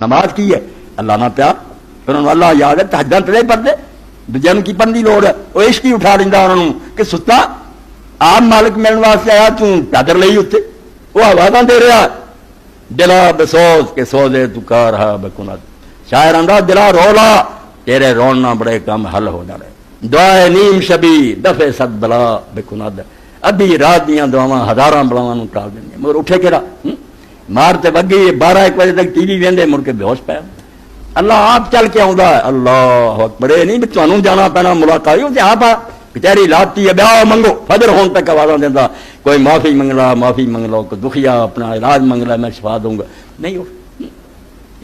نماز کی ہے اللہ نہ پیار، پھر انہوں اللہ یاد ہے تہجد نہیں پڑھتے، دوجے کی پڑھنے کی لوڑ ہے، وہ عشق ہی اٹھا لینا انہوں نے کہ ستا آپ مالک ملنے واسطے آیا چادر لئی اتنے وہ آوازاں دے رہا دلا بسوز کے سوزے تو کار رہا بکنت، شاعر آندا دلا رولا تیرے رونا بڑے کم حل ہو جانے، دعائے نیم شبی دفع صد بلا بکنت، ادھی رات دیاں دعاواں ہزاراں بلاواں نوں ٹال دیں مگر اٹھے کہڑا مارتے وگی 12-1 بجے تک ٹی وی ویندے مڑ کے بے ہوش پیا، اللہ آپ چل کے آؤں اللہ اکبر، نہیں بھی تمہوں جانا پینا ملاقات ہی آپ کچہری لاتی ہے بیاہ منگو فجر ہون تک آوازاں دینا، کوئی معافی منگنا معافی منگ لو، کوئی دکھیا اپنا علاج منگ لا میں شفا دوں گا، نہیں ہو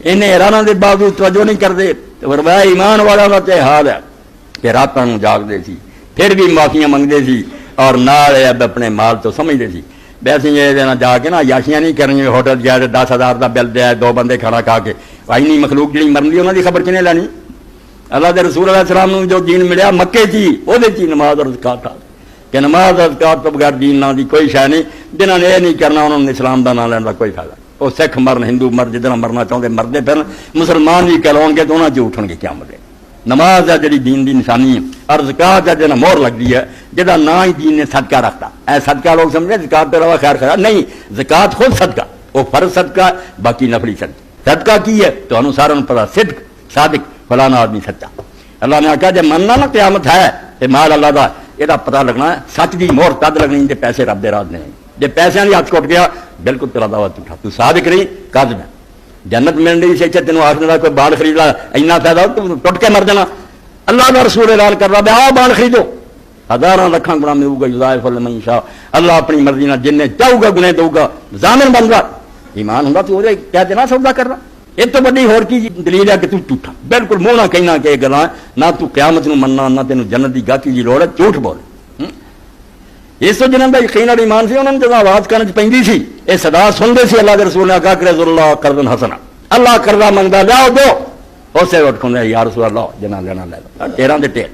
انہیں حیرانہ دے باوجود توجہ نہیں کرتے، فرمایا ایمان والا کا تے حال ہے کہ راتاں جاگدے سی پھر بھی معافیاں منگتے سی اور نال اپنے مال تو سمجھتے سی، ویسے یہ جا کے نا یاشیاں نہیں کرنی ہوٹل جا 10,000 کا بل دیا 2 بندے کھانا کھا کے آئینی مخلوق جی مرن دی انہوں کی خبر کنے لینی، اللہ دے رسول علیہ السلام نے جو دین ملیا مکے تھی وہ نماز اور زکات آ کہ نماز اور زکات تو بغیر دین نہ دی کوئی شے نہیں، جنہوں نے یہ نہیں کرنا انہوں نے اسلام کا نام لینا کا کوئی فائدہ، وہ سکھ مرن ہندو مر جدھر مرنا چاہتے مردے پھر مسلمان بھی کہلاؤ گے تو انہوں سے اٹھن گے کیا ملے، نماز ہے جی دین دی نشانی ہے اور زکات ہے جہاں مہر لگتی ہے جہاں نہ ہی دین نے صدقہ رکھتا، اے صدقہ لوگ سمجھے زکات پہ روا خیر خیر نہیں، زکات خود صدقہ وہ فرض صدقہ باقی نفلی صدقہ، صدقہ کی ہے تو انہوں سارا پتا صدق صادق فلانا آدمی سچا، اللہ نے آخیا جب مننا نا قیامت ہے تو مال اللہ کا یہ پتا لگنا ہے، سچ کی مہر تد لگنی جی پیسے رب دے راز نے، جی پیسے کی ہاتھ ٹوٹ گیا بالکل تیرا دعوی جھوٹا، تو صادق رہی کاذب ہے، جنت مل رہی سے تینوں آخر کا کوئی بال خرید لا اینا فائدہ تو ٹوٹ کے مر جانا، اللہ کا رسول اعلان کر رہا آؤ بال خریدو 1000 لکھاں گنا ملے گا یضاعف لمن یشاء، اللہ اپنی مرضی نہ جن چاہے گا گنے دوں گا، ضامن بن گا ایمان ہوں تو وہ کیا دینا سودا کر رہا، یہ تو بڑی ہور کی دلیل ہے کہ تو جھوٹا بالکل منہ نہ کہنا کہ یہ گلاں نہ تو قیامت نو مننا نہ تینوں جنت دی گاہکی دی لوڑ ہے، جھوٹ بول اس تو جنہوں کا یقین اور ایمان سی انہوں نے جب آواز کرنے پی سی یہ صدا سنتے سی اللہ کے رسول نے آخا کرے اللہ قرض حسنا، اللہ قرضہ منگتا لیا دو اسے اٹھ کھوندے یا رسول اللہ جنا لینا لے لو 13 دے ٹیر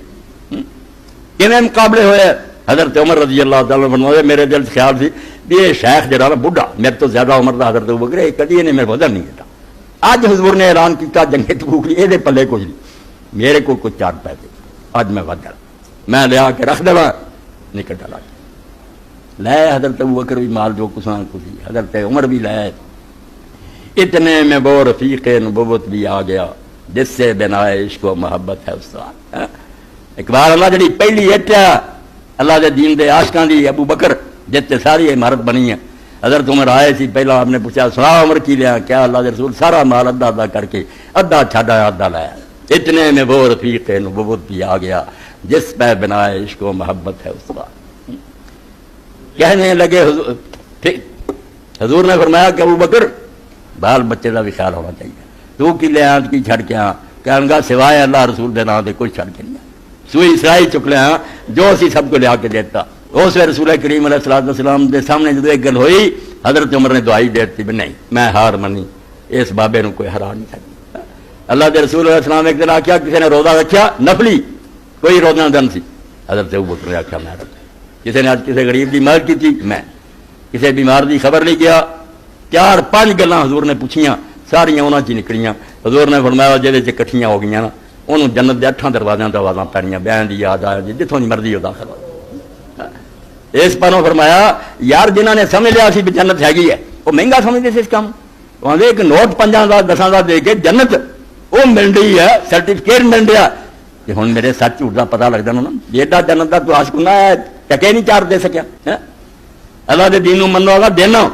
کیویں مقابلے ہوئے، حضرت عمر رضی اللہ تعالیٰ فرماتے میرے دل خیال سی بھی یہ شیخ جڑا نا بڈھا میرے تو زیادہ عمر دا حضرت ابو بکر کدی نے میرے بدل نہیں دیتا، اج حضور نے اعلان کیا جنگ تبوک لی یہ پلے کچھ نہیں، میرے کو کچھ 4 پیسے اج میں ود گیا میں لیا کے رکھ دوا نکل ڈالا لے، حضرت ابو بکر بھی مال جو کسان کسی، حضرت عمر بھی لے، اتنے میں وہ رفیق نبوت بھی آ گیا جس سے بنا عشق و محبت ہے استاد، اقبال اللہ جڑی پہلی اٹ اللہ دے دین دے عاشقاں دی ابو بکر جس سے ساری عمارت بنی ہے، حضرت عمر آئے سی پہلا آپ نے پوچھا سنا عمر کی لیا، کیا اللہ دے رسول سارا مال ادا ادا کر کے ادا چھڈا ادا لایا، اتنے میں وہ رفیق نبوت بھی آ گیا جس پہ بنا عشق و محبت ہے استاد، کہنے لگے حضور نے فرمایا کہ ابو بکر بال بچے کا بھی خیال ہونا چاہیے، تو کی لیا کی چھڑ کے کہنے گا سوائے اللہ رسول دے نام دے کوئی چھڑ کے نہیں، سوئی اسرائی چک لیا جو اسی سب کو لیا کے دیتا، اس رسول کریم علیہ السلام دے سامنے جب ایک گل ہوئی حضرت عمر نے دعائی دیتی بھی نہیں میں ہار منی اس بابے نو کوئی ہرا نہیں سکتا، اللہ دے رسول علیہ السلام ایک دن آخیا کسی نے روزہ رکھیا نفلی کوئی روزہ دن سی، حضرت ابو بکر نے آخیا میں رکھا، کسی نے آج کسی غریب کی مدد کی تھی میں، کسی بیمار کی خبر نہیں کیا، 4-5 گلاں حضور نے پوچھیاں ساریاں انہوں چ نکلیاں، حضور نے فرمایا جہاں کٹھیاں ہو گئی نا انہوں جنت کے 8 دروازوں سے آوازاں پڑیاں بیان کی یاد آیا جی جتوں کی مرضی ہو داخل ہو، اس پروں فرمایا یار جنہوں نے سمجھ لیا سی بھی جنت ہے وہ مہنگا سمجھتے سے اس کام، آدھے ایک نوٹ 5 کا 10 کا دے کے جنت وہ مل رہی ہے سرٹیفکیٹ مل رہا کہ ہوں میرے سچ جھوٹ کا پتا لگتا نا ایڈا جنت کا تو آشکنا ہے ٹکے نہیں 4 دے سکیا، اللہ کے دین منو والا دینا